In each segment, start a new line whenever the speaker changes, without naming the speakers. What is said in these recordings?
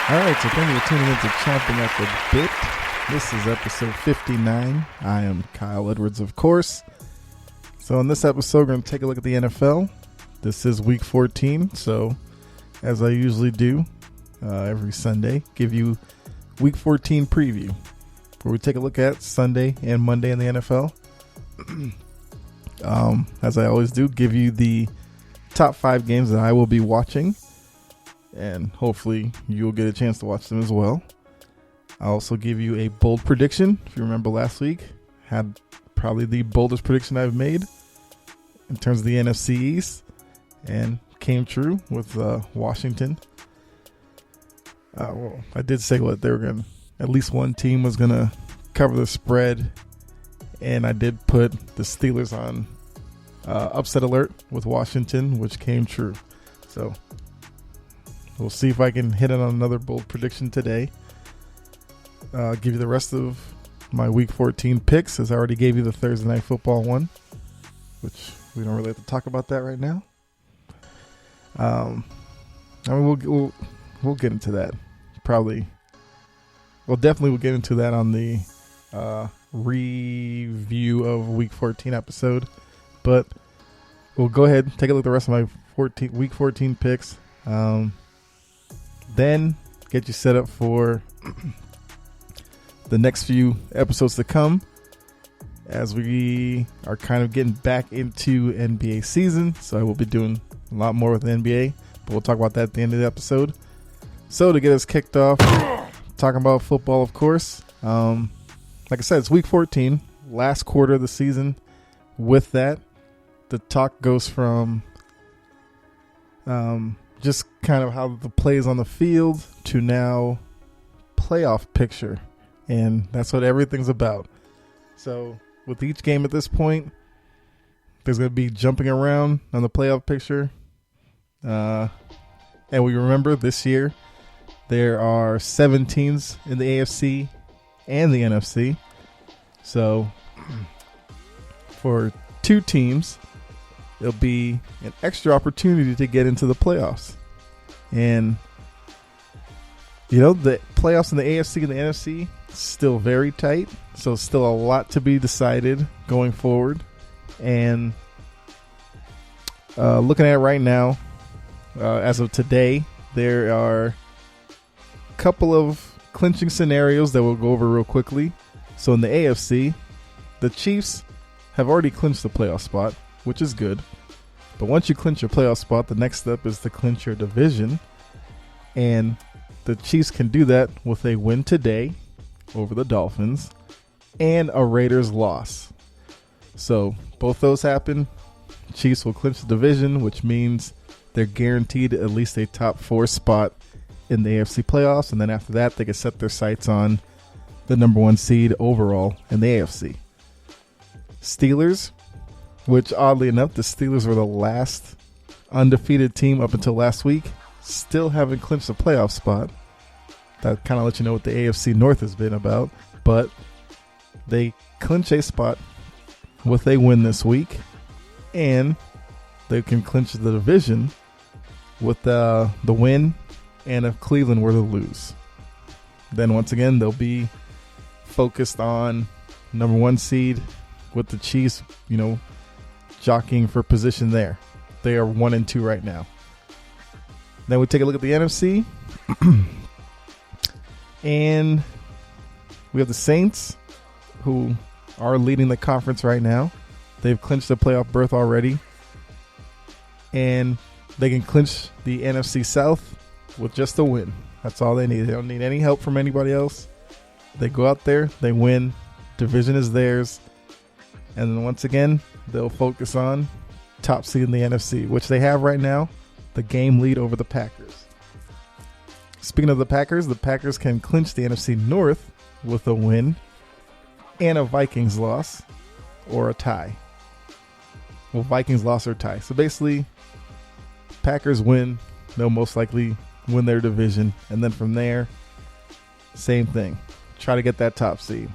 All right, so thank you for tuning in to Chompin at the Bit. This is episode 59. I am Kyle Edwards, of course. So in this episode, we're going to take a look at the NFL. This is week 14, so as I usually do every Sunday, give you week 14 preview, where we take a look at Sunday and Monday in the NFL. As I always do, give you the top 5 games that I will be watching, and hopefully you'll get a chance to watch them as well. I'll also give you a bold prediction. If you remember last week, had probably the boldest prediction I've made in terms of the NFC East, and came true with Washington. Well, I did say what they were going to, at least one team was going to cover the spread, and I did put the Steelers on upset alert with Washington, which came true. So we'll see if I can hit on another bold prediction today. Give you the rest of my week 14 picks, as I already gave you the Thursday Night Football one, which we don't really have to talk about that right now. I mean, we'll get into that. Definitely we'll get into that on the review of week 14 episode. But we'll go ahead and take a look at the rest of my week 14 picks. Then get you set up for the next few episodes to come, as we are kind of getting back into NBA season. So I will be doing a lot more with the NBA, but we'll talk about that at the end of the episode. So to get us kicked off, talking about football, of course. Like I said, it's week 14, last quarter of the season. With that, the talk goes from just kind of how the plays on the field to now playoff picture. And that's what everything's about. So with each game at this point, there's going to be jumping around on the playoff picture. And we remember this year, there are 7 teams in the AFC and the NFC. So for 2 teams, it'll be an extra opportunity to get into the playoffs. And, you know, the playoffs in the AFC and the NFC still very tight. So still a lot to be decided going forward. And looking at it right now, as of today, there are a couple of clinching scenarios that we'll go over real quickly. So in the AFC, the Chiefs have already clinched the playoff spot, which is good. But once you clinch your playoff spot, the next step is to clinch your division. And the Chiefs can do that with a win today over the Dolphins and a Raiders loss. So both those happen. Chiefs will clinch the division, which means they're guaranteed at least a top 4 spot in the AFC playoffs. And then after that, they can set their sights on the number 1 seed overall in the AFC. Steelers, which oddly enough, the Steelers were the last undefeated team up until last week, still haven't clinched a playoff spot. That kind of lets you know what the AFC North has been about. But they clinch a spot with a win this week, and they can clinch the division with the win, and if Cleveland were to lose, then once again they'll be focused on number 1 seed with the Chiefs, you know, jockeying for position there. They are 1 and 2 right now. Then we take a look at the NFC. And we have the Saints, who are leading the conference right now. They've clinched the playoff berth already. And they can clinch the NFC South with just a win. That's all they need. They don't need any help from anybody else. They go out there, they win. Division is theirs. And then once again, they'll focus on top seed in the NFC, which they have right now, the game lead over the Packers. Speaking of the Packers can clinch the NFC North with a win and a Vikings loss or a tie. Well, Vikings loss or tie. So basically, Packers win, they'll most likely win their division. And then from there, same thing. Try to get that top seed.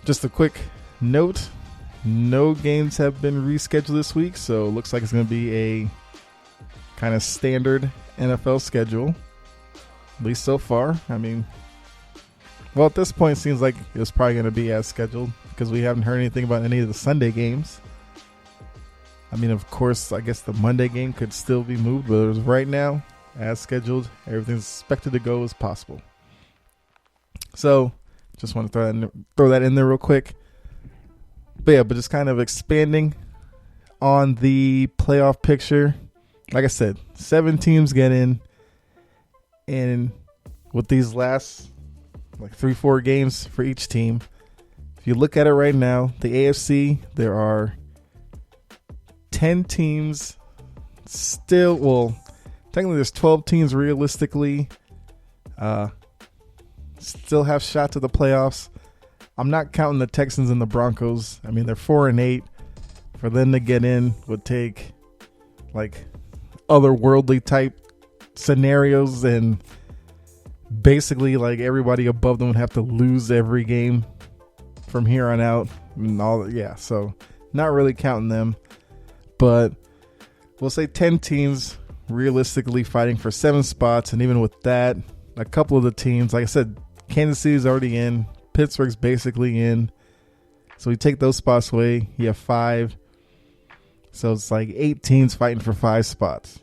Just a quick note. No games have been rescheduled this week, so it looks like it's going to be a kind of standard NFL schedule, at least so far. I mean, well, at this point, it seems like it was probably going to be as scheduled because we haven't heard anything about any of the Sunday games. I mean, of course, I guess the Monday game could still be moved, but as right now, as scheduled, everything's expected to go as possible. So, just want to throw that in there real quick. But yeah, but just kind of expanding on the playoff picture. Like I said, 7 teams get in. And with these last 3-4 games for each team, if you look at it right now, the AFC, there are 10 teams still. Well, technically there's 12 teams realistically still have shot to the playoffs. I'm not counting the Texans and the Broncos. I mean, they're 4-8. For them to get in would take otherworldly type scenarios, and basically everybody above them would have to lose every game from here on out and all. Yeah, so not really counting them, but we'll say 10 teams realistically fighting for 7 spots. And even with that, a couple of the teams, like I said, Kansas City's already in, Pittsburgh's basically in, so we take those spots away, you have 5. So it's 8 teams fighting for 5 spots.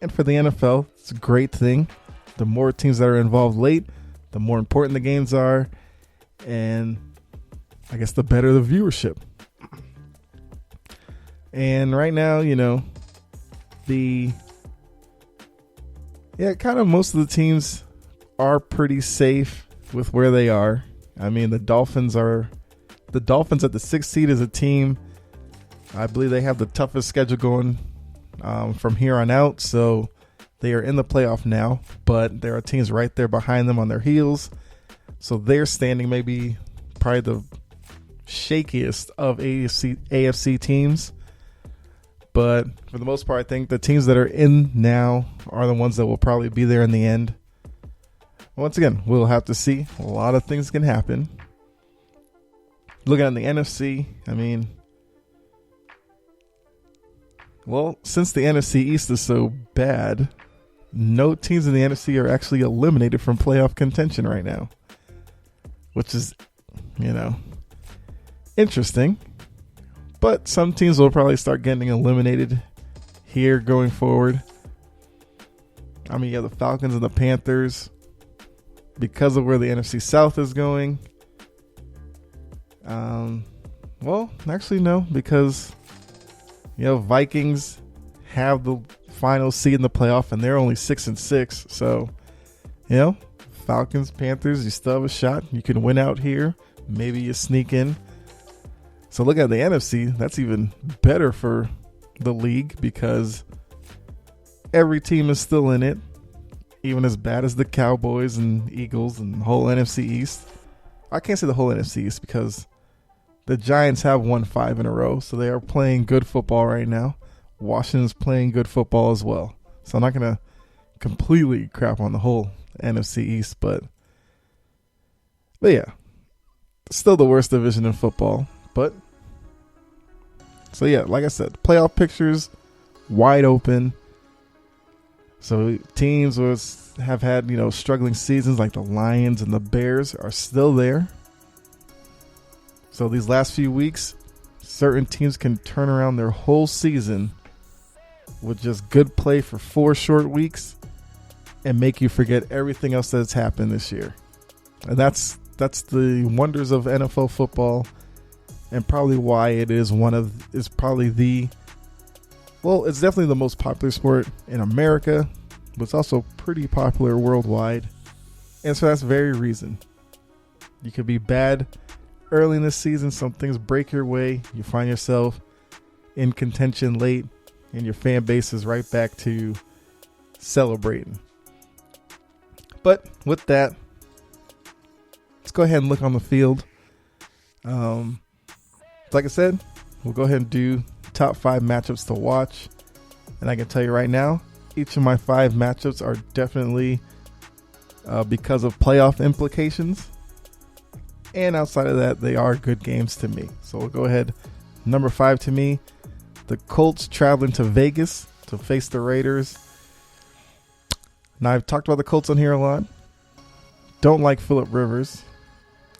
And for the NFL, it's a great thing. The more teams that are involved late, the more important the games are. And I guess the better the viewership. And right now, kind of most of the teams are pretty safe with where they are. I mean, the Dolphins at the 6th seed is a team. I believe they have the toughest schedule going from here on out, so they are in the playoff now, but there are teams right there behind them on their heels, so their standing may be probably the shakiest of AFC teams, but for the most part, I think the teams that are in now are the ones that will probably be there in the end. Once again, we'll have to see. A lot of things can happen. Looking at the NFC, I mean, well, since the NFC East is so bad, no teams in the NFC are actually eliminated from playoff contention right now, which is, interesting. But some teams will probably start getting eliminated here going forward. I mean, you have the Falcons and the Panthers because of where the NFC South is going. Well, actually, no, because Vikings have the final seed in the playoff, and they're only 6-6. So, Falcons, Panthers, you still have a shot. You can win out here. Maybe you sneak in. So look at the NFC. That's even better for the league because every team is still in it, even as bad as the Cowboys and Eagles and the whole NFC East. I can't say the whole NFC East because the Giants have won 5 in a row, so they are playing good football right now. Washington's playing good football as well. So I'm not going to completely crap on the whole NFC East, but yeah, still the worst division in football. But so yeah, like I said, playoff pictures wide open. So teams have had struggling seasons like the Lions and the Bears are still there. So these last few weeks, certain teams can turn around their whole season with just good play for 4 short weeks and make you forget everything else that's happened this year. And that's the wonders of NFL football, and probably why it is it's definitely the most popular sport in America, but it's also pretty popular worldwide. And so that's the very reason. You could be bad early in the season, some things break your way, you find yourself in contention late, and your fan base is right back to celebrating. But with that, let's go ahead and look on the field. Like I said, we'll go ahead and do top 5 matchups to watch. And I can tell you right now, each of my 5 matchups are definitely because of playoff implications. And outside of that, they are good games to me. So we'll go ahead. Number 5 to me, the Colts traveling to Vegas to face the Raiders. Now, I've talked about the Colts on here a lot. Don't like Phillip Rivers.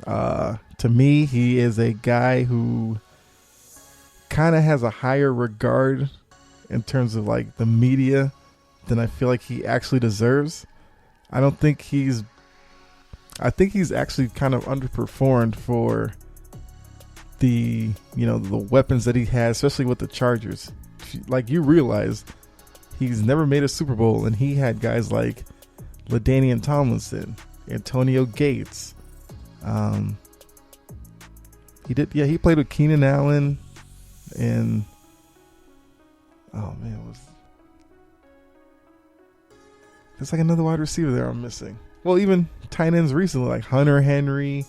To me, he is a guy who kind of has a higher regard in terms of like the media than I feel like he actually deserves. I think he's actually kind of underperformed for the weapons that he has, especially with the Chargers. Like, you realize he's never made a Super Bowl, and he had guys like LaDainian Tomlinson, Antonio Gates. He played with Keenan Allen, and there's like another wide receiver there I'm missing. Well, even tight ends recently, like Hunter Henry.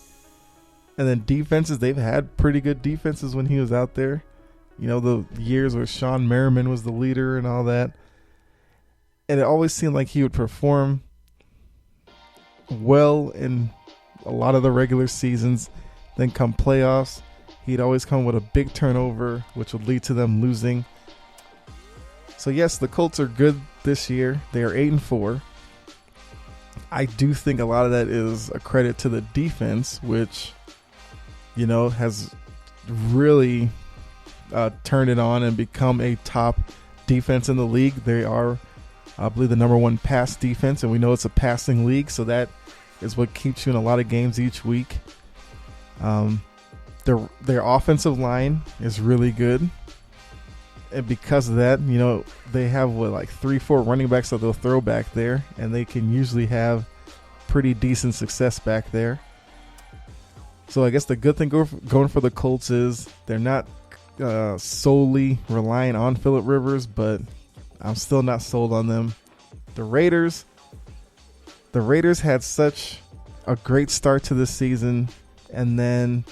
And then defenses, they've had pretty good defenses when he was out there. The years where Sean Merriman was the leader and all that. And it always seemed like he would perform well in a lot of the regular seasons. Then come playoffs, he'd always come with a big turnover, which would lead to them losing. So yes, the Colts are good this year. They are 8-4. I do think a lot of that is a credit to the defense, which has really turned it on and become a top defense in the league. They are, I believe, the number one pass defense, and we know it's a passing league, so that is what keeps you in a lot of games each week. Their offensive line is really good, and because of that, they have 3-4 running backs that they'll throw back there, and they can usually have pretty decent success back there. So I guess the good thing going for the Colts is they're not solely relying on Phillip Rivers, but I'm still not sold on them. The Raiders had such a great start to this season, and then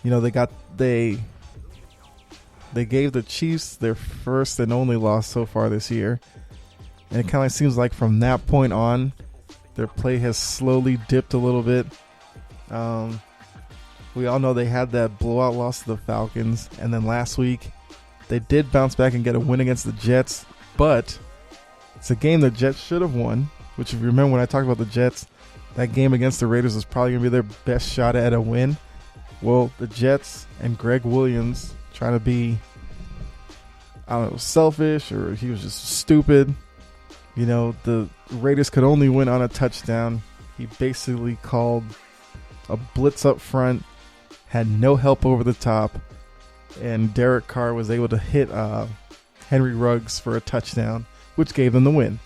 they gave the Chiefs their first and only loss so far this year, and it kind of seems like from that point on, their play has slowly dipped a little bit. We all know they had that blowout loss to the Falcons, and then last week they did bounce back and get a win against the Jets, but it's a game the Jets should have won, which, if you remember when I talked about the Jets, that game against the Raiders was probably going to be their best shot at a win. Well, the Jets and Greg Williams trying to be, selfish, or he was just stupid. The Raiders could only win on a touchdown. He basically called a blitz up front, had no help over the top, and Derek Carr was able to hit Henry Ruggs for a touchdown, which gave them the win.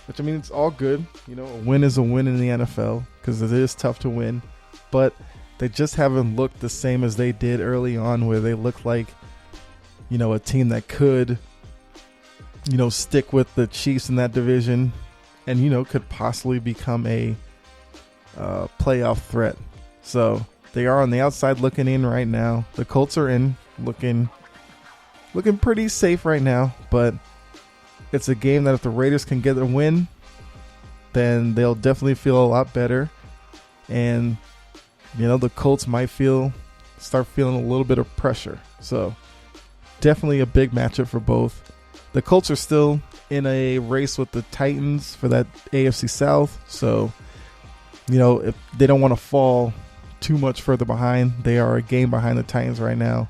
Which, it's all good. A win is a win in the NFL because it is tough to win. But they just haven't looked the same as they did early on, where they looked like, a team that could, stick with the Chiefs in that division and, could possibly become a playoff threat. So they are on the outside looking in right now. The Colts are in, looking pretty safe right now, but it's a game that if the Raiders can get a win, then they'll definitely feel a lot better. And, the Colts might start feeling a little bit of pressure. So definitely a big matchup for both. The Colts are still in a race with the Titans for that AFC South. So, if they don't want to fall too much further behind, they are a game behind the Titans right now.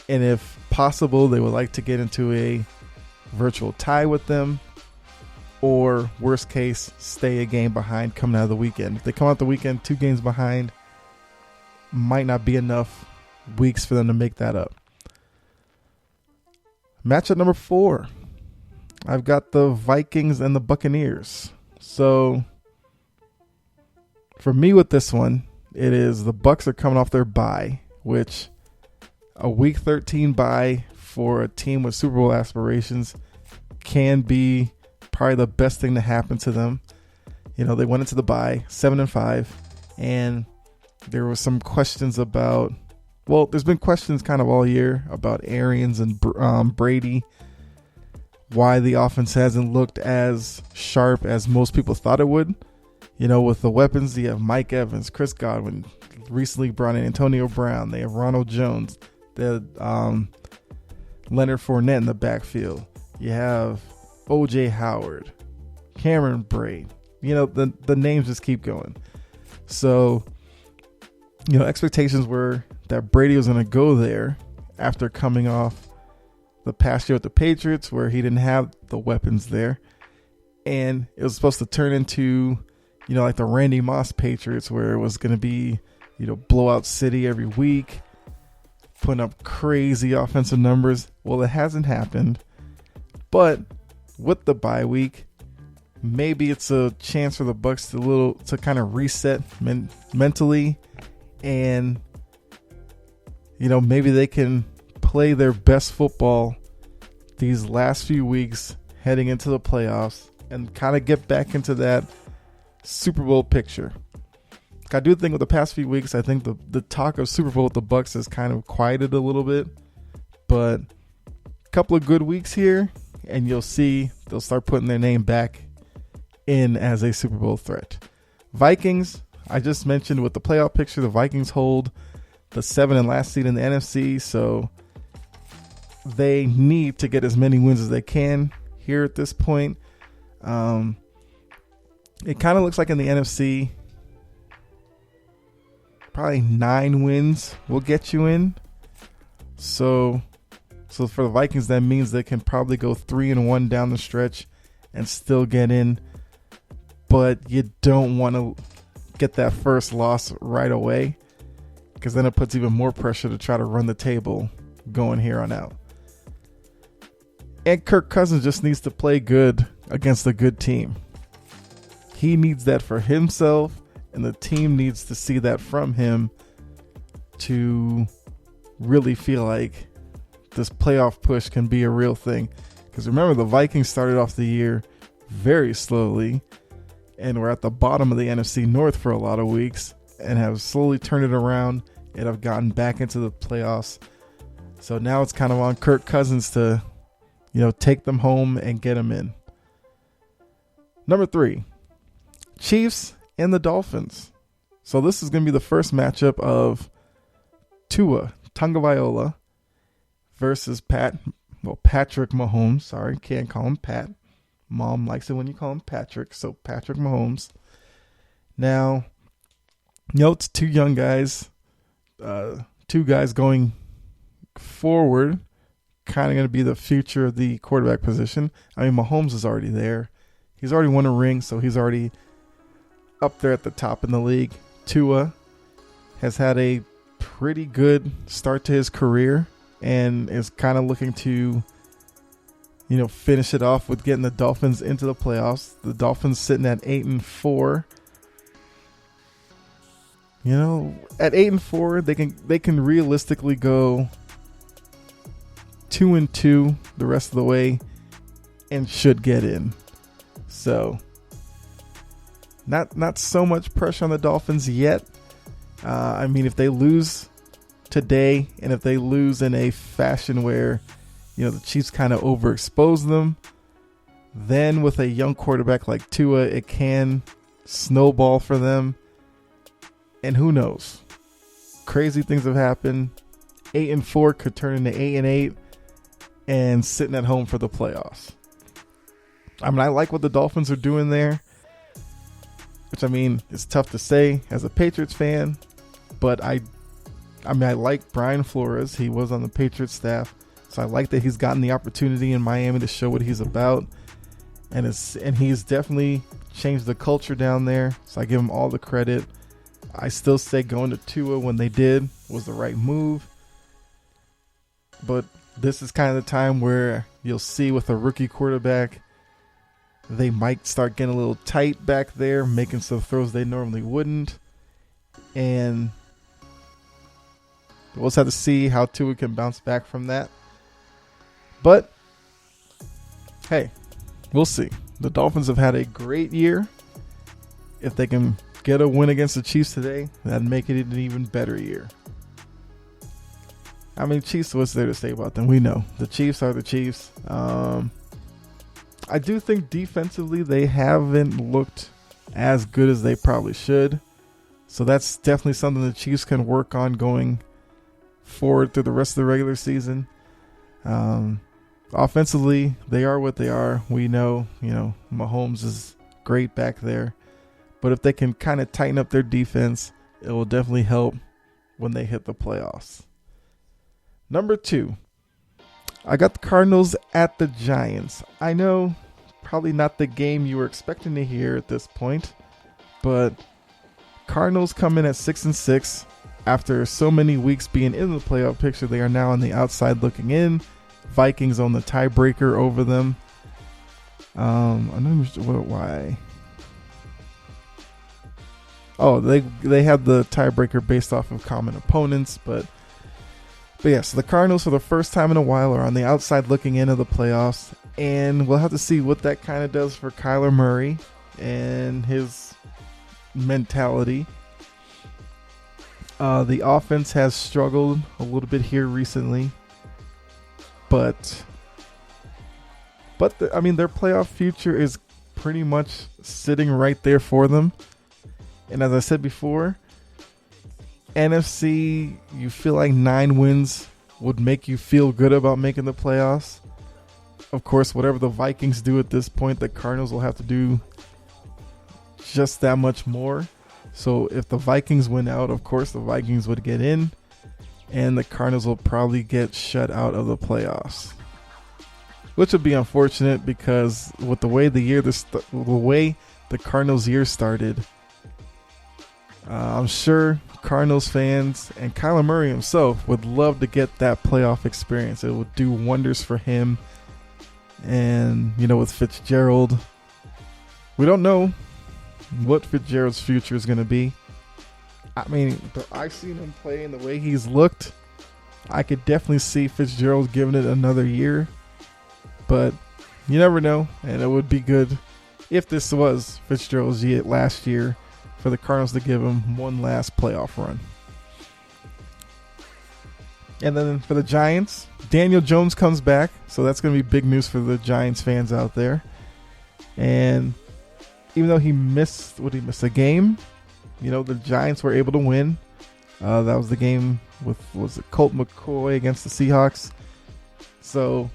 And if possible, they would like to get into a virtual tie with them, or worst case, stay a game behind coming out of the weekend. If they come out the weekend 2 games behind, might not be enough weeks for them to make that up. Matchup number 4, I've got the Vikings and the Buccaneers. So for me with this one, it is the Bucs are coming off their bye, which a week 13 bye for a team with Super Bowl aspirations can be probably the best thing to happen to them. They went into the bye 7-5, and there were some questions about, there's been questions kind of all year about Arians and Brady, why the offense hasn't looked as sharp as most people thought it would. With the weapons, you have Mike Evans, Chris Godwin, recently brought in Antonio Brown. They have Ronald Jones. They have Leonard Fournette in the backfield. You have O.J. Howard, Cameron Brate. The names just keep going. So, expectations were that Brady was going to go there after coming off the past year with the Patriots where he didn't have the weapons there. And it was supposed to turn into, like the Randy Moss Patriots where it was going to be, blowout city every week, putting up crazy offensive numbers. Well, it hasn't happened. But with the bye week, maybe it's a chance for the Bucs to kind of reset mentally, and maybe they can play their best football these last few weeks heading into the playoffs and kind of get back into that Super Bowl picture. I do think with the past few weeks, I think the talk of Super Bowl with the Bucs has kind of quieted a little bit, but a couple of good weeks here, and you'll see they'll start putting their name back in as a Super Bowl threat. Vikings, I just mentioned with the playoff picture, the Vikings hold the 7th and last seed in the NFC, so they need to get as many wins as they can here at this point. It kind of looks like in the NFC, probably 9 wins will get you in. So for the Vikings, that means they can probably go 3-1 down the stretch and still get in. But you don't want to get that first loss right away, because then it puts even more pressure to try to run the table going here on out. And Kirk Cousins just needs to play good against a good team. He needs that for himself, and the team needs to see that from him to really feel like this playoff push can be a real thing. Because remember, the Vikings started off the year very slowly, and we're at the bottom of the NFC North for a lot of weeks, and have slowly turned it around and have gotten back into the playoffs. So now it's kind of on Kirk Cousins to, take them home and get them in. Number 3, Chiefs and the Dolphins. So this is going to be the first matchup of Tua Tagovailoa versus Patrick Mahomes. Sorry, can't call him Pat. Mom likes it when you call him Patrick. So Patrick Mahomes. Now, it's 2 young guys. 2 guys going forward. Kind of going to be the future of the quarterback position. I mean, Mahomes is already there. He's already won a ring, so he's already up there at the top in the league. Tua has had a pretty good start to his career and is kind of looking to, finish it off with getting the Dolphins into the playoffs. The Dolphins sitting at 8-4. At 8-4, they can realistically go 2-2 the rest of the way and should get in. So not so much pressure on the Dolphins yet. I mean, if they lose today, and if they lose in a fashion where, the Chiefs kind of overexpose them, then with a young quarterback like Tua, it can snowball for them. And who knows? Crazy things have happened. 8-4 could turn into 8-8 and sitting at home for the playoffs. I mean, I like what the Dolphins are doing there, which, I mean, it's tough to say as a Patriots fan, but I like Brian Flores. He was on the Patriots staff, so I like that he's gotten the opportunity in Miami to show what he's about, and he's definitely changed the culture down there, so I give him all the credit. I still say going to Tua when they did was the right move, but this is kind of the time where you'll see with a rookie quarterback, they might start getting a little tight back there, making some throws they normally wouldn't. And we'll just have to see how Tua can bounce back from that. But, hey, we'll see. The Dolphins have had a great year. If they can get a win against the Chiefs today, that'd make it an even better year. I mean, Chiefs, what's there to say about them? We know. The Chiefs are the Chiefs. I do think defensively they haven't looked as good as they probably should. So that's definitely something the Chiefs can work on going forward through the rest of the regular season. Offensively, they are what they are. We know, Mahomes is great back there. But if they can kind of tighten up their defense, it will definitely help when they hit the playoffs. Number 2, I got the Cardinals at the Giants. I know probably not the game you were expecting to hear at this point, but Cardinals come in at 6-6. After so many weeks being in the playoff picture, they are now on the outside looking in. Vikings own the tiebreaker over them. I know why. Oh, they have the tiebreaker based off of common opponents, but yeah, so the Cardinals for the first time in a while are on the outside looking in of the playoffs, and we'll have to see what that kind of does for Kyler Murray and his mentality. The offense has struggled a little bit here recently, but their playoff future is pretty much sitting right there for them. And as I said before, NFC, you feel like 9 wins would make you feel good about making the playoffs. Of course, whatever the Vikings do at this point, the Cardinals will have to do just that much more. So if the Vikings win out, of course, the Vikings would get in, and the Cardinals will probably get shut out of the playoffs, which would be unfortunate because with the way the Cardinals year started, I'm sure Cardinals fans and Kyler Murray himself would love to get that playoff experience. It would do wonders for him. And, with Fitzgerald, we don't know what Fitzgerald's future is going to be. I mean, I've seen him play and the way he's looked, I could definitely see Fitzgerald giving it another year. But you never know, and it would be good if this was Fitzgerald's last year for the Cardinals to give him one last playoff run. And then for the Giants, Daniel Jones comes back, so that's going to be big news for the Giants fans out there. And even though he missed a game, the Giants were able to win. That was the game with Colt McCoy against the Seahawks. So,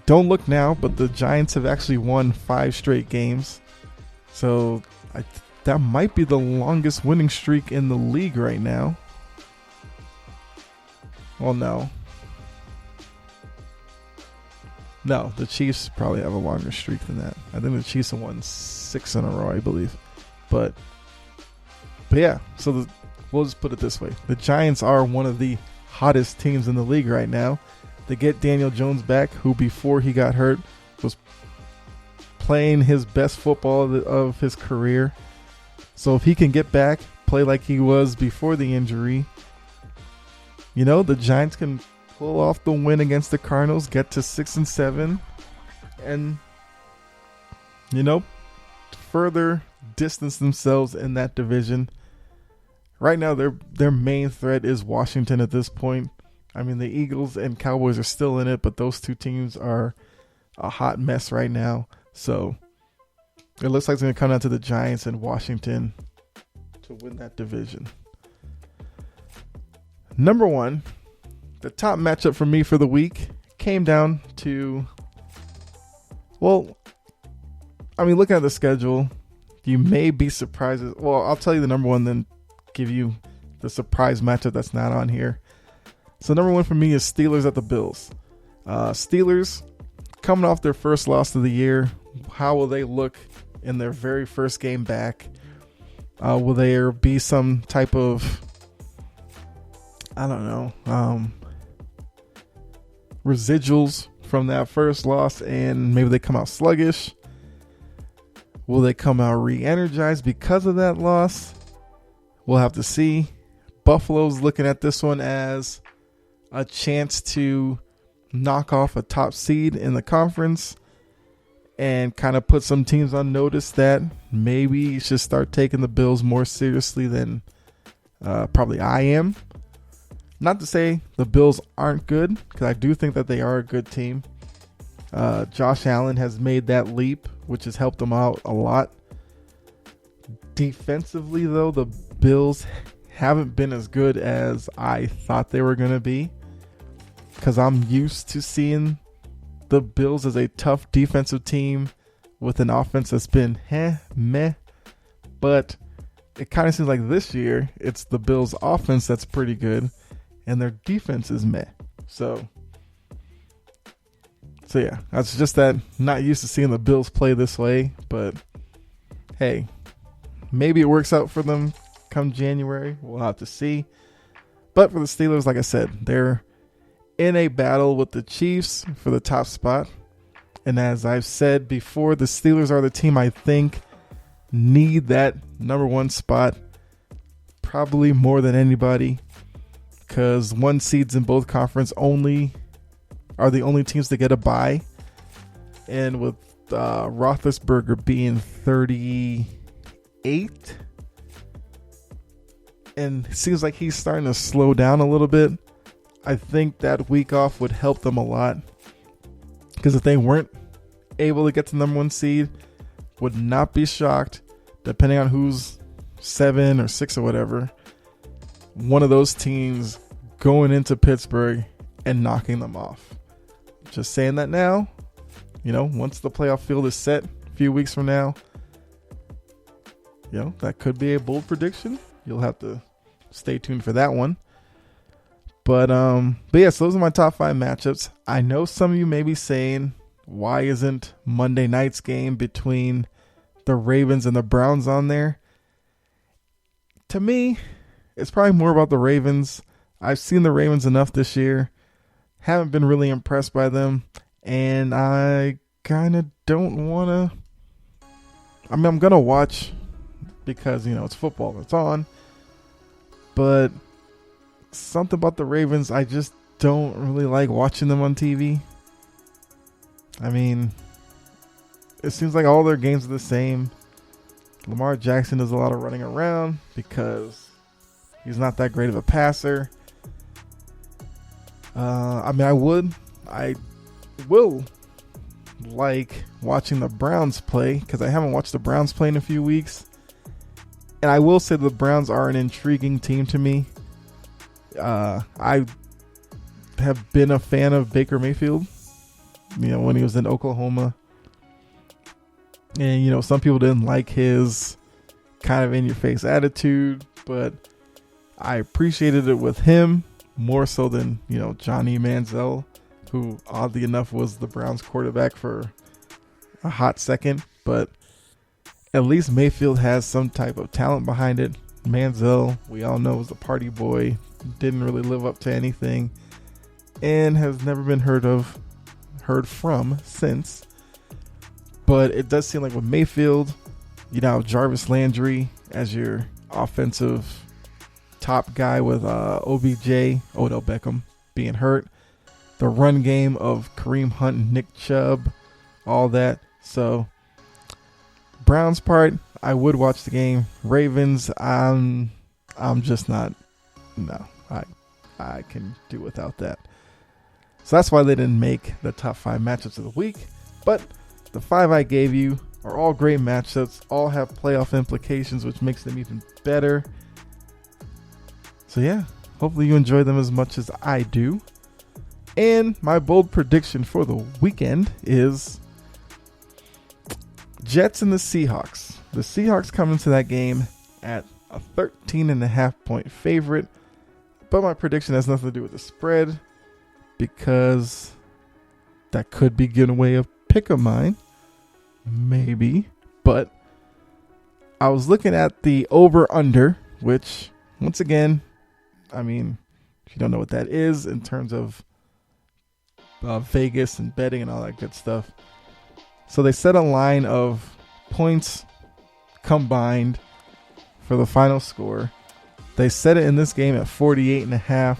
don't look now, but the Giants have actually won 5 straight games. So that might be the longest winning streak in the league right now. Well, no. No, the Chiefs probably have a longer streak than that. I think the Chiefs have won 6 in a row, I believe. But yeah, so we'll just put it this way. The Giants are one of the hottest teams in the league right now. They get Daniel Jones back, who before he got hurt was playing his best football of his career. So if he can get back, play like he was before the injury, the Giants can pull off the win against the Cardinals, get to 6-7, and further distance themselves in that division. Right now, their main threat is Washington at this point. I mean, the Eagles and Cowboys are still in it, but those two teams are a hot mess right now. So it looks like it's going to come down to the Giants and Washington to win that division. Number 1, the top matchup for me for the week came down to, looking at the schedule, you may be surprised. Well, I'll tell you the number 1, then give you the surprise matchup that's not on here. So number 1 for me is Steelers at the Bills. Steelers coming off their first loss of the year. How will they look in their very first game back? Will there be some type of, residuals from that first loss and maybe they come out sluggish? Will they come out re-energized because of that loss? We'll have to see. Buffalo's looking at this one as a chance to knock off a top seed in the conference and kind of put some teams on notice that maybe you should start taking the Bills more seriously than probably I am. Not to say the Bills aren't good, because I do think that they are a good team. Josh Allen has made that leap, which has helped them out a lot. Defensively, though, the Bills haven't been as good as I thought they were going to be, because I'm used to seeing the Bills as a tough defensive team with an offense that's been meh. But it kind of seems like this year it's the Bills' offense that's pretty good and their defense is meh. So yeah, that's just that. Not used to seeing the Bills play this way, but hey, maybe it works out for them come January. We'll have to see. But for the Steelers, like I said, they're in a battle with the Chiefs for the top spot. And as I've said before, the Steelers are the team I think need that number one spot probably more than anybody, because 1 seeds in both conference only are the only teams to get a bye. And with Roethlisberger being 38, and it seems like he's starting to slow down a little bit, I think that week off would help them a lot. Because if they weren't able to get to number 1 seed, would not be shocked, depending on who's 7 or 6 or whatever, one of those teams going into Pittsburgh and knocking them off. Just saying that now. Once the playoff field is set a few weeks from now, that could be a bold prediction. You'll have to stay tuned for that one. But yeah, so those are my top 5 matchups. I know some of you may be saying, why isn't Monday night's game between the Ravens and the Browns on there? To me, it's probably more about the Ravens. I've seen the Ravens enough this year. Haven't been really impressed by them. And I kind of don't want to. I'm going to watch because, it's football. It's on. But something about the Ravens, I just don't really like watching them on TV. I mean, it seems like all their games are the same. Lamar Jackson does a lot of running around because he's not that great of a passer. I will like watching the Browns play because I haven't watched the Browns play in a few weeks. And I will say the Browns are an intriguing team to me. I have been a fan of Baker Mayfield, when he was in Oklahoma. And, some people didn't like his kind of in-your-face attitude, but I appreciated it with him more so than, Johnny Manziel, who oddly enough was the Browns quarterback for a hot second. But at least Mayfield has some type of talent behind it. Manziel, we all know, was a party boy, didn't really live up to anything, and has never been heard from since. But it does seem like with Mayfield, Jarvis Landry as your offensive top guy with OBJ, Odell Beckham, being hurt. The run game of Kareem Hunt and Nick Chubb, all that. So, Browns part, I would watch the game. Ravens, I'm just not. No, I can do without that. So that's why they didn't make the top 5 matchups of the week. But the 5 I gave you are all great matchups, all have playoff implications, which makes them even better. So yeah, hopefully you enjoy them as much as I do. And my bold prediction for the weekend is Jets and the Seahawks. The Seahawks come into that game at a 13.5 point favorite. But my prediction has nothing to do with the spread, because that could be giving away a pick of mine. Maybe. But I was looking at the over-under, which, once again, if you don't know what that is in terms of Vegas and betting and all that good stuff. So they set a line of points combined for the final score. They set it in this game at 48.5.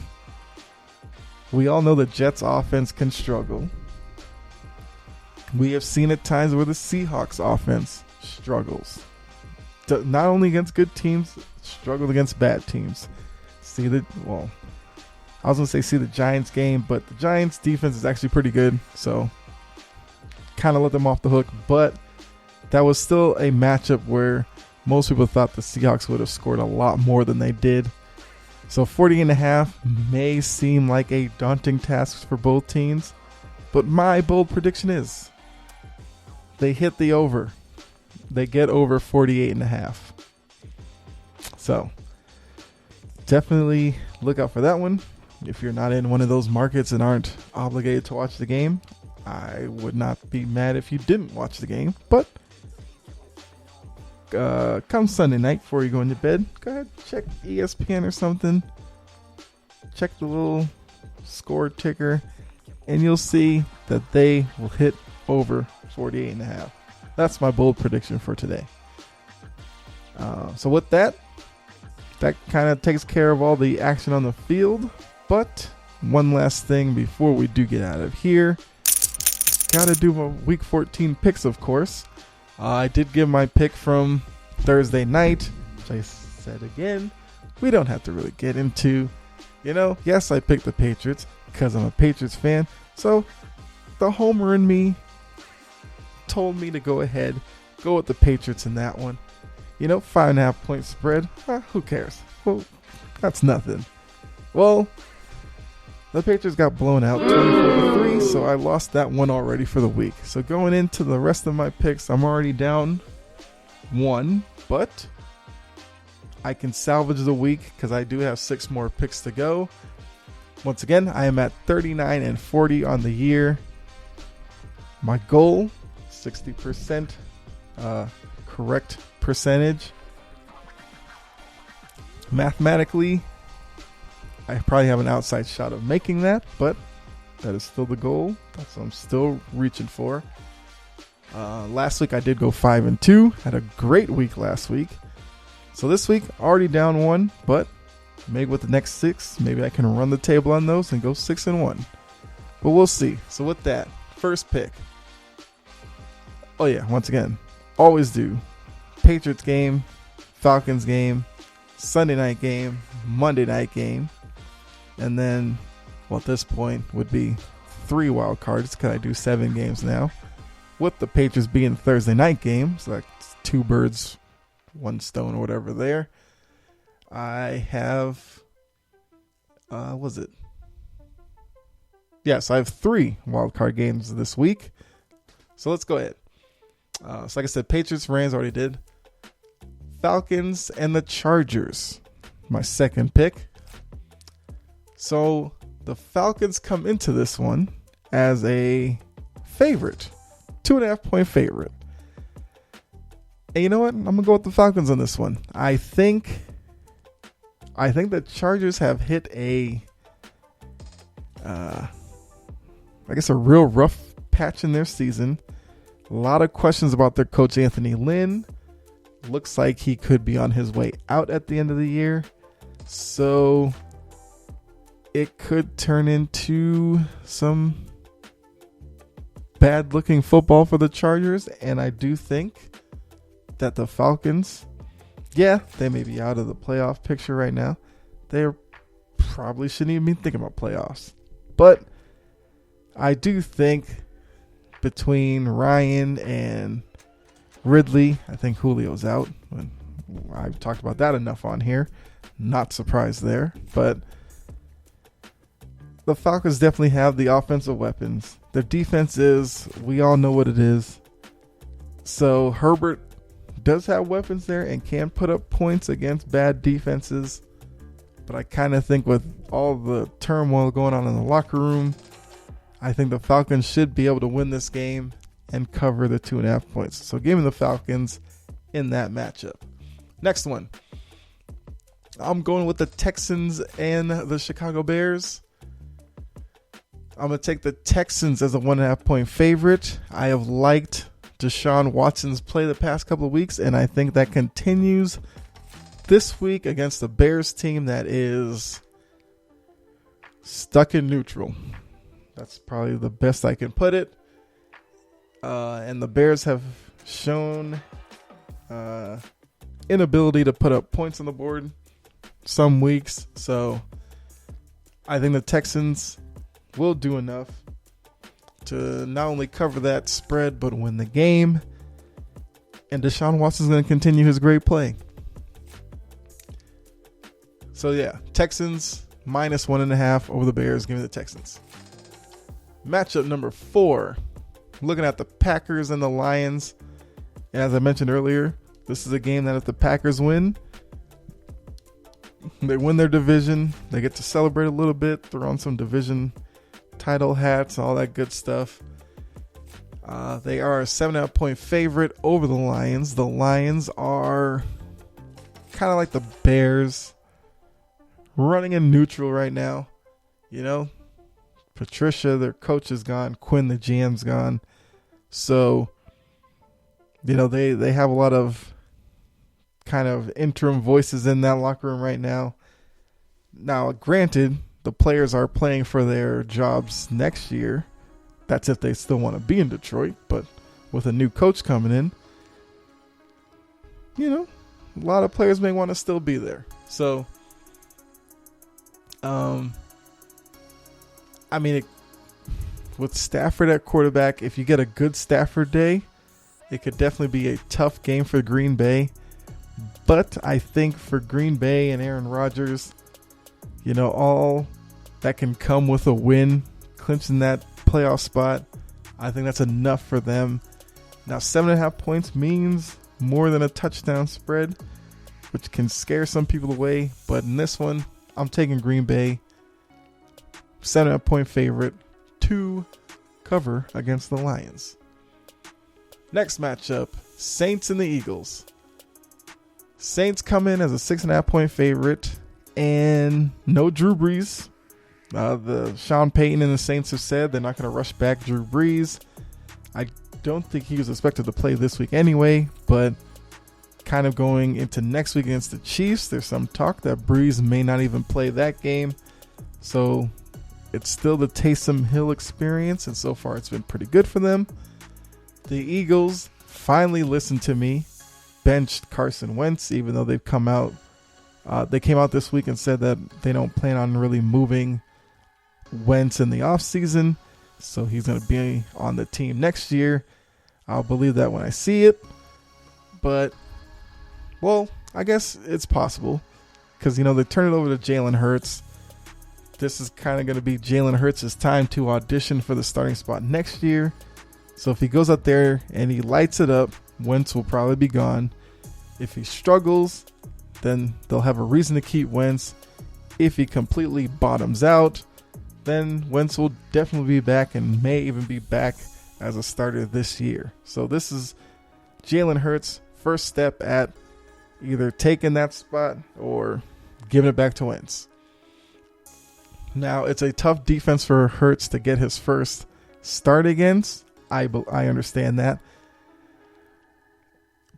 We all know the Jets offense can struggle. We have seen at times where the Seahawks offense struggles. Not only against good teams, struggled against bad teams. See the Giants game, but the Giants defense is actually pretty good, so kind of let them off the hook. But that was still a matchup where most people thought the Seahawks would have scored a lot more than they did. So 40.5 may seem like a daunting task for both teams, But my bold prediction is they hit the over. They get over 48.5. So definitely look out for that one. If you're not in one of those markets and aren't obligated to watch the game, I would not be mad if you didn't watch the game. But come Sunday night before you go into bed, go ahead, check ESPN or something. Check the little score ticker, and you'll see that they will hit over 48.5. That's my bold prediction for today. So with that kind of takes care of all the action on the field. But one last thing before we do get out of here. Got to do my Week 14 picks, of course. I did give my pick from Thursday night, which I said again, we don't have to really get into. Yes, I picked the Patriots because I'm a Patriots fan. So the homer in me told me to go ahead, go with the Patriots in that one. 5.5 point spread. Who cares? Well, that's nothing. Well, the Patriots got blown out 24-3, so I lost that one already for the week. So going into the rest of my picks, I'm already down 1, but I can salvage the week because I do have 6 more picks to go. Once again, I am at 39-40 on the year. My goal, 60% correct percentage. Mathematically, I probably have an outside shot of making that, but that is still the goal. That's what I'm still reaching for. Last week I did go 5-2. Had a great week last week. So this week, already down 1, but maybe with the next 6, maybe I can run the table on those and go 6-1. But we'll see. So with that, first pick. Oh yeah, once again, always do Patriots game, Falcons game, Sunday night game, Monday night game, and then, at this point would be 3 wild cards because I do 7 games now. With the Patriots being Thursday night game, so that's 2 birds, 1 stone or whatever there. I have, was it? Yes, I have 3 wild card games this week. So let's go ahead. So like I said, Patriots, Rams already did. Falcons and the Chargers, my second pick. So the Falcons come into this one as a favorite, 2.5 point favorite. And you know what? I'm going to go with the Falcons on this one. I think the Chargers have hit a real rough patch in their season. A lot of questions about their coach, Anthony Lynn. Looks like he could be on his way out at the end of the year. So it could turn into some bad looking football for the Chargers. And I do think that the Falcons, they may be out of the playoff picture right now. They probably shouldn't even be thinking about playoffs. But I do think between Ryan and Ridley, I think Julio's out. I've talked about that enough on here. Not surprised there. But the Falcons definitely have the offensive weapons. Their defense is, we all know what it is. So Herbert does have weapons there and can put up points against bad defenses. But I kind of think with all the turmoil going on in the locker room, I think the Falcons should be able to win this game and cover the 2.5 points. So give me the Falcons in that matchup. Next one. I'm going with the Texans and the Chicago Bears. I'm going to take the Texans as a 1.5 point favorite. I have liked Deshaun Watson's play the past couple of weeks, and I think that continues this week against the Bears team that is stuck in neutral. That's probably the best I can put it. And the Bears have shown inability to put up points on the board some weeks. So I think the Texans will do enough to not only cover that spread, but win the game. And Deshaun Watson is going to continue his great play. So yeah, Texans minus 1.5 over the Bears. Give me the Texans. Matchup number 4. Looking at the Packers and the Lions. And as I mentioned earlier, this is a game that if the Packers win, they win their division. They get to celebrate a little bit, throw on some division title hats, all that good stuff. They are a 7.5 point favorite over the Lions. The Lions are kind of like the Bears, running in neutral right now. You know, Patricia, their coach, is gone. Quinn, the GM's gone. So, you know, they have a lot of kind of interim voices in that locker room right now. Now, granted, the players are playing for their jobs next year. That's if they still want to be in Detroit. But with a new coach coming in, you know, a lot of players may want to still be there. So, with Stafford at quarterback, if you get a good Stafford day, it could definitely be a tough game for Green Bay. But I think for Green Bay and Aaron Rodgers, you know, all that can come with a win, clinching that playoff spot, I think that's enough for them. Now, 7.5 points means more than a touchdown spread, which can scare some people away. But in this one, I'm taking Green Bay, 7.5 point favorite to cover against the Lions. Next matchup, Saints and the Eagles. Saints come in as a 6.5 point favorite, and no Drew Brees. The Sean Payton and the Saints have said they're not going to rush back Drew Brees. I don't think he was expected to play this week anyway, but kind of going into next week against the Chiefs, there's some talk that Brees may not even play that game. So it's still the Taysom Hill experience, and so far it's been pretty good for them. The Eagles finally listened to me, benched Carson Wentz, even though they've come out. They came out this week and said that they don't plan on really moving Wentz in the offseason, so he's going to be on the team next year. I'll believe that when I see it. But, well, I guess it's possible because, you know, they turn it over to Jalen Hurts. This is kind of going to be Jalen Hurts' time to audition for the starting spot next year. So if he goes out there and he lights it up, Wentz will probably be gone. If he struggles, then they'll have a reason to keep Wentz. If he completely bottoms out, then Wentz will definitely be back and may even be back as a starter this year. So this is Jalen Hurts' first step at either taking that spot or giving it back to Wentz. Now, it's a tough defense for Hurts to get his first start against. I understand that.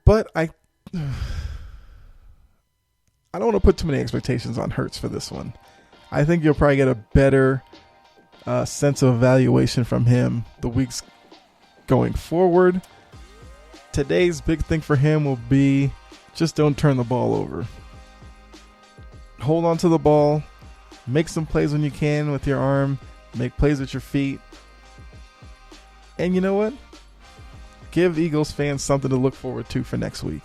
But I don't want to put too many expectations on Hurts for this one. I think you'll probably get a better sense of evaluation from him the weeks going forward. Today's big thing for him will be just don't turn the ball over. Hold on to the ball. Make some plays when you can with your arm. Make plays with your feet. And you know what? Give Eagles fans something to look forward to for next week.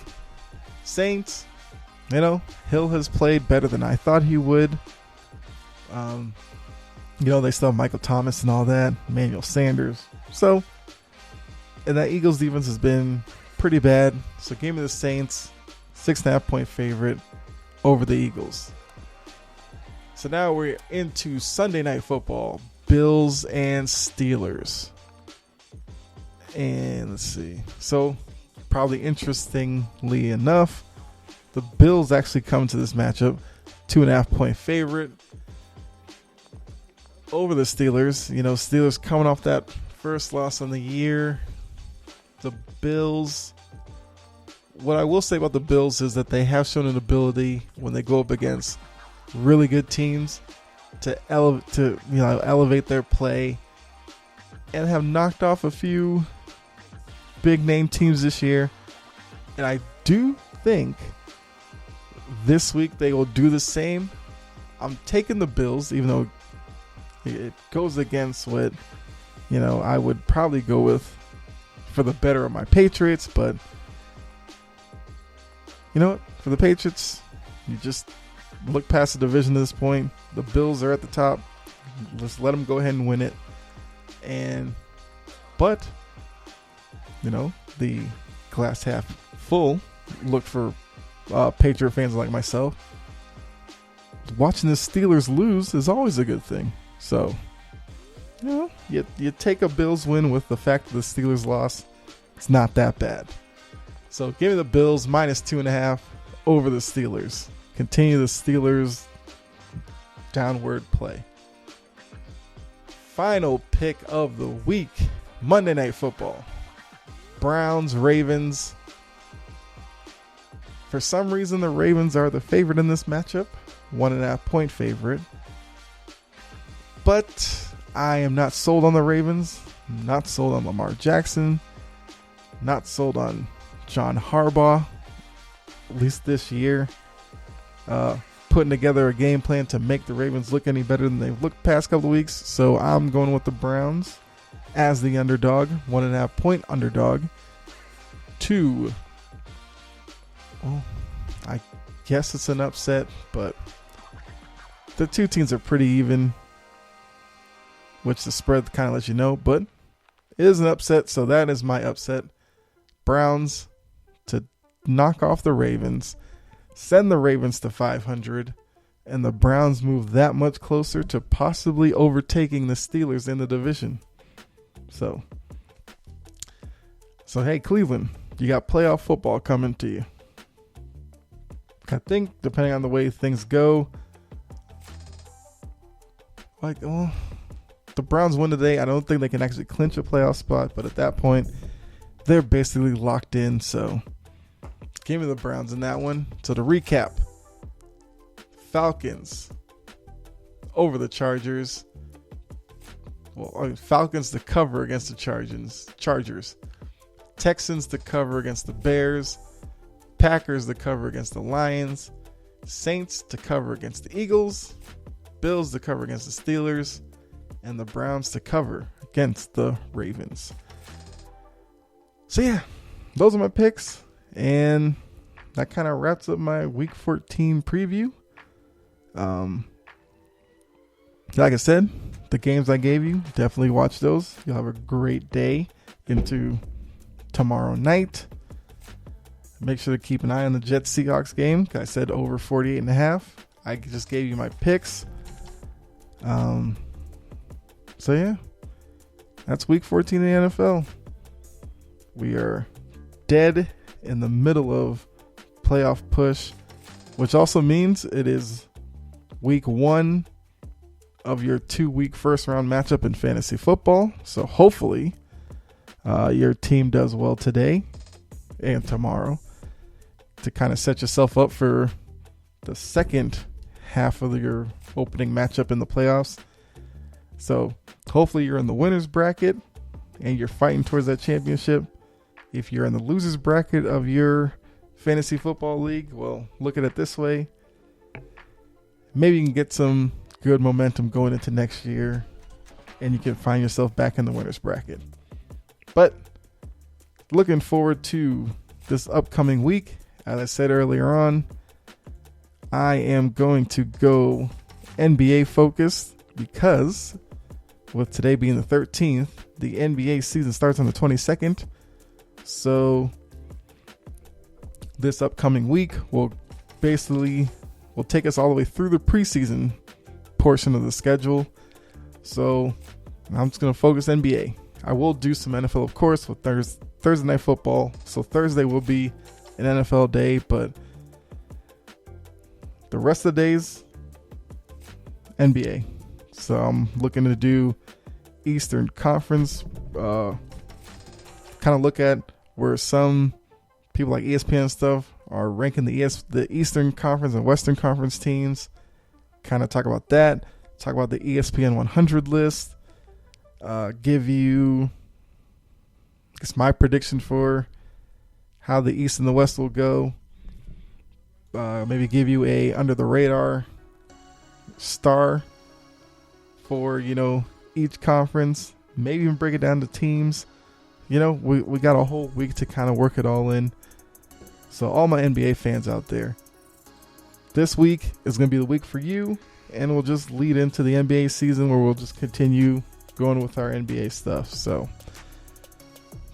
Saints, you know, Hill has played better than I thought he would. You know, they still have Michael Thomas and all that. Emmanuel Sanders. So, and that Eagles defense has been pretty bad. So give me the Saints, 6.5 point favorite over the Eagles. So now we're into Sunday Night Football. Bills and Steelers. And let's see. So, probably interestingly enough, the Bills actually come to this matchup 2.5 point favorite over the Steelers. You know, Steelers coming off that first loss on the year. The Bills, what I will say about the Bills is that they have shown an ability when they go up against really good teams to elevate their play and have knocked off a few big name teams this year. And I do think this week they will do the same. I'm taking the Bills, even though it goes against what, you know, I would probably go with for the better of my Patriots. But you know what? For the Patriots, you just look past the division at this point. The Bills are at the top. Let's let them go ahead and win it. But the glass half full look for Patriot fans like myself. Watching the Steelers lose is always a good thing. So, you take a Bills win with the fact that the Steelers lost. It's not that bad. So give me the Bills minus 2.5 over the Steelers. Continue the Steelers downward play. Final pick of the week, Monday Night Football. Browns, Ravens. For some reason, the Ravens are the favorite in this matchup. 1.5 point favorite. But I am not sold on the Ravens. Not sold on Lamar Jackson. Not sold on John Harbaugh, at least this year. Putting together a game plan to make the Ravens look any better than they've looked past couple of weeks. So I'm going with the Browns as the underdog. 1.5 point underdog. I guess it's an upset, but the two teams are pretty even, which the spread kind of lets you know, but it is an upset, so that is my upset. Browns to knock off the Ravens, send the Ravens to 500, and the Browns move that much closer to possibly overtaking the Steelers in the division. So hey, Cleveland, you got playoff football coming to you. I think, depending on the way things go, the Browns win today. I don't think they can actually clinch a playoff spot, but at that point, they're basically locked in. So give me the Browns in that one. So to recap, Falcons over the Chargers. Falcons to cover against the Chargers. Texans to cover against the Bears. Packers to cover against the Lions. Saints to cover against the Eagles. Bills to cover against the Steelers. And the Browns to cover against the Ravens. So yeah, those are my picks. And that kind of wraps up my Week 14 preview. Like I said, the games I gave you, definitely watch those. You'll have a great day into tomorrow night. Make sure to keep an eye on the Jets-Seahawks game. I said over 48.5. I just gave you my picks. So yeah, that's Week 14 in the NFL. We are dead in the middle of playoff push, which also means it is Week 1 of your 2-week first round matchup in fantasy football. So hopefully your team does well today and tomorrow to kind of set yourself up for the second half of your opening matchup in the playoffs. So hopefully you're in the winner's bracket and you're fighting towards that championship. If you're in the loser's bracket of your fantasy football league, well, look at it this way. Maybe you can get some good momentum going into next year and you can find yourself back in the winner's bracket. But looking forward to this upcoming week. As I said earlier on, I am going to go NBA focused because with today being the 13th, the NBA season starts on the 22nd. So this upcoming week will take us all the way through the preseason portion of the schedule. So I'm just going to focus NBA. I will do some NFL, of course, with Thursday Night Football. So Thursday will be an NFL day, but the rest of the days, NBA. So I'm looking to do Eastern Conference, kind of look at where some people like ESPN and stuff are ranking the Eastern Conference and Western Conference teams. Kind of talk about that. Talk about the ESPN 100 list. Give you, I guess, my prediction for how the East and the West will go. Maybe give you a under the radar star for, each conference. Maybe even break it down to teams. We got a whole week to kind of work it all in. So all my NBA fans out there, this week is going to be the week for you, and we'll just lead into the NBA season where we'll just continue going with our NBA stuff. So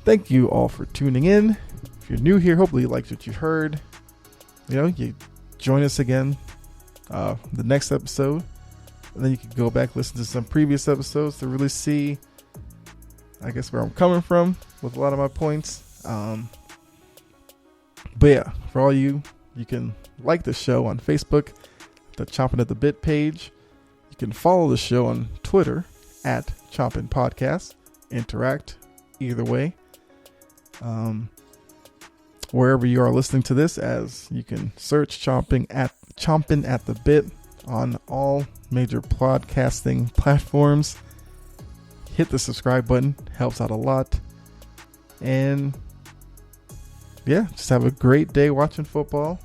thank you all for tuning in. If you're new here, hopefully you liked what you heard. You join us again the next episode, and then you can go back, listen to some previous episodes to really see, I guess, where I'm coming from with a lot of my points. But yeah, for all you can like the show on Facebook, the Chompin at the Bit page. You can follow the show on Twitter at Chompin Podcast. Interact either way. Wherever you are listening to this, as you can search Chompin at the Bit on all major podcasting platforms. Hit the subscribe button, helps out a lot. And yeah, just have a great day watching football.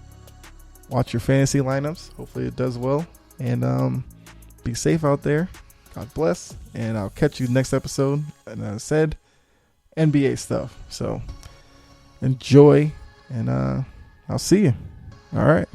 Watch your fantasy lineups. Hopefully it does well. And be safe out there. God bless. And I'll catch you next episode. And as I said, NBA stuff. So enjoy, and I'll see you. All right.